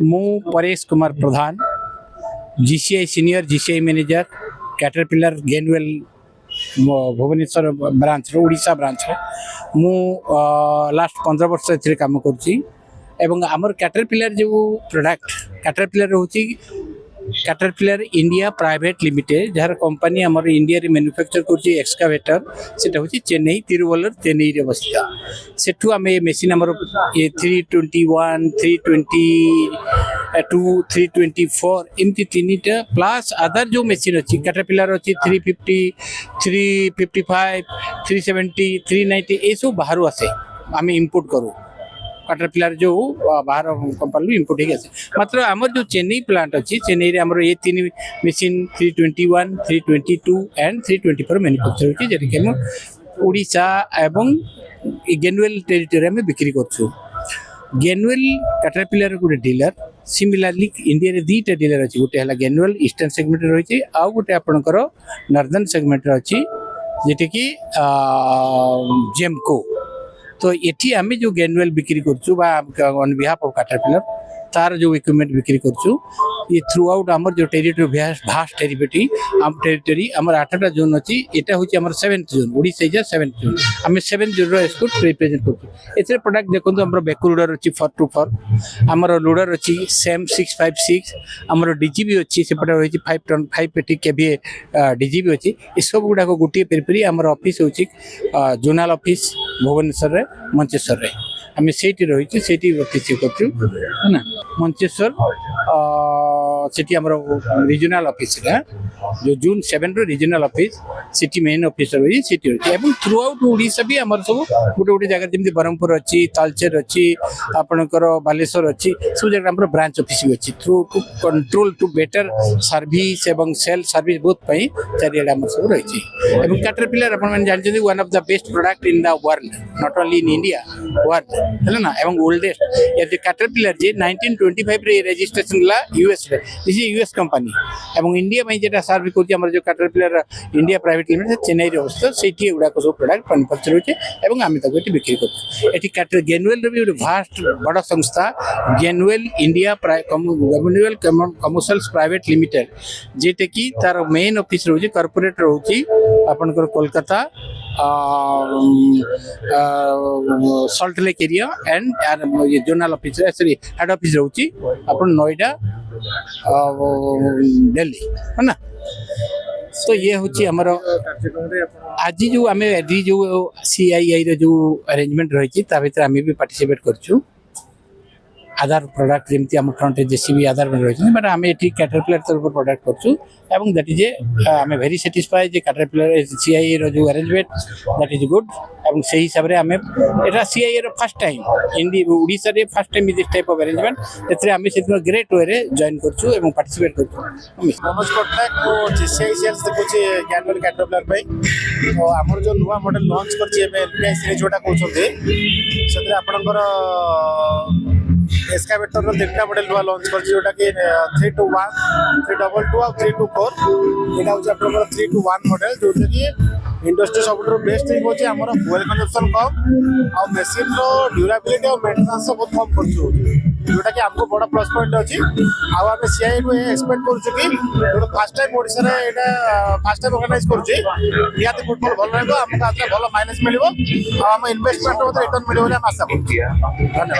मु Paresh Kumar Pradhan GCI senior GCI manager Caterpillar Gainwell Bhubaneswar branch Odisha branch मु last 15 वर्ष ए काम करुच्ची एवं आमर कैटरपिलर जो प्रोडक्ट कैटरपिलर होची कैटरपिलर इंडिया प्राइवेट लिमिटेड जार कंपनी आमर इंडिया रे मैन्युफैक्चर करची एक्सकावेटर सेटा होची चेन्नई तिरुवल्लर चेन्नई रे बसिता सेठू आमे मशीन आमर ए 321 322 324 एमती तीनटा प्लस अदर जो मशीन अछि कैटरपिलर अछि 350 355 370 390 ए सब बाहर आसे आमे इंपोर्ट करू कैटरपिलर जो बाहर कंपनी इंपोर्ट हो गया मात्र आमर जो चेन्नई प्लांट अच्छी चेन्नई रे आमर ये तीन मशीन 321 322 एंड 324 मैन्युफैक्चर होची जेरि के हम ओडिशा एवं गेनवेल टेरिटरी में बिक्री करछु गेनवेल कैटरपिलर गोटे डीलर सिमिलरली इंडिया रे दीटा डीलर अछि गोटे हला गेनवेल ईस्टर्न सेगमेंट रे होची आ गोटे आपनकर नॉर्दर्न सेगमेंट रे अछि जेटे कि जेमको तो ये आम जो गेनवेल बिक्री करछु ऑन बिहाफ ऑफ कैटरपिलर तार जो इक्विपमेंट बिक्री करछु ये थ्रू आउट आमर जो टेरिटरी भास्ट टेरिटरी आम टेरिटरी आमर 8टा जोन अछि एटा होची आमर 7th zone Odisha is 7th zone आम 7th जोन रो एक्सपोर्ट रिप्रेजेंट करछु एथरे प्रोडक्ट देखंतु आमर बैक लोडर अछि 4x4 आमर लोडर अछि सेम 656 आमर डीजीबी अछि सेपटा होची 5 टन 580 केवीए डीजीबी अछि ए सब गुडा को गुटी पेरपेरी आमर ऑफिस होची जोनल ऑफिस भुवनेश्वर रे मंचेश्वर रे आम सेठी रही सेठी ऑफिस करछु है ना मंचेश्वर सिटी आमर रीजनल ऑफिस जो जून 7 रो regional office city main office रही सिटी रही एवं थ्रू आउट ओडिशा भी आमर सब गोटे गोटे जगह जमी ब्रह्मपुर अच्छी तालचेर अच्छी आपणकर बालेश्वर अच्छी सब जगह आमर ब्रांच ऑफिस भी अच्छी through to control to better service एवं सेल सर्विस बोथ पई चारियाडे आमर सब रही एवं कैटरपिलर अपन माने जानछथि one of the best product in the world not only in India world है ना एवं ओल्डेस्ट ये जो कैटरपिलर जे 1925 रे रजिस्ट्रेशन ला यूएस रे दिस इज यूएस कंपनी एवं इंडिया में जेटा सर्विस करती हमर जो caterpillar India private limited Chennai रे अवस्थित सेठी एगुडा को सब प्रोडक्ट मैन्युफैक्चर होचे एवं आमे तक एटी बिक्री करते एटी कैटर गेनवेल रे भी भास्ट बड़ा संस्था Gainwell India Gainwell commercials private limited जेटे की तार मेन ऑफिस रहउची कॉर्पोरेट रहउची आपनकर Kolkata salt lake area and ये zonal office sorry head office रहउची अपन नोएडा दिल्ली है ना तो ये होची हमर आज जो आमे एडी जो सीआईआई रे जो अरेंजमेंट रही ता भीतर आमे भी पार्टिसिपेट करछु आधार प्रोडक्ट जेमती आम फ्रंट जेसीबी आधार में रही बट आम ये कैटरपिलर तरफ प्रोडक्ट करछु एवं दैट इज आम वेरी सैटिस्फाइड जे कैटरपिलर सीआईआई रो जो अरेंजमेंट दैट इज गुड एवं सही हिसाब रे आमे एटा सीआईआई रो फर्स्ट टाइम इंडिया ओडिशा रे first time this type of arrangement एथरे आमे सेदिन ग्रेट वे रे जॉइन करछु एवं पार्टिसिपेट करछु मनोज पटनायक को जीसीआई सेल्स देखुची गेनवेल कैटरपिलर पे तो हमर जो नुवा मॉडल लॉन्च करची एमे एलपीआई सीरीज जोटा कहउछथि सेतरे आपनकर एक्सकावेटर रो तीनटा मॉडल नुवा लॉन्च करची जोटा कि 321 322 और 324 एटा होची आपनकर 321 मॉडल जोटा कि इंडस्ट्री सबुठो बेस्ट थिंग होची हमर फ्यूल कंजम्पशन कम और मशीन रो ड्यूरेबिलिटी और मेंटेनेंस बहुत कम करछु जोटा कि हमको बड़ा प्लस पॉइंट अछि आ आमे सीआई को एक्सपेक्ट करछु कि जो फर्स्ट टाइम ओडिसा रे एटा फर्स्ट टाइम ऑर्गेनाइज करछि नियाते फुटबॉल भल रहबो हमका आत्रा भलो माइलेज मिलिबो आ हम इन्वेस्टमेंट रो रिटर्न मिलिबो हम आशा करछि धन्यवाद।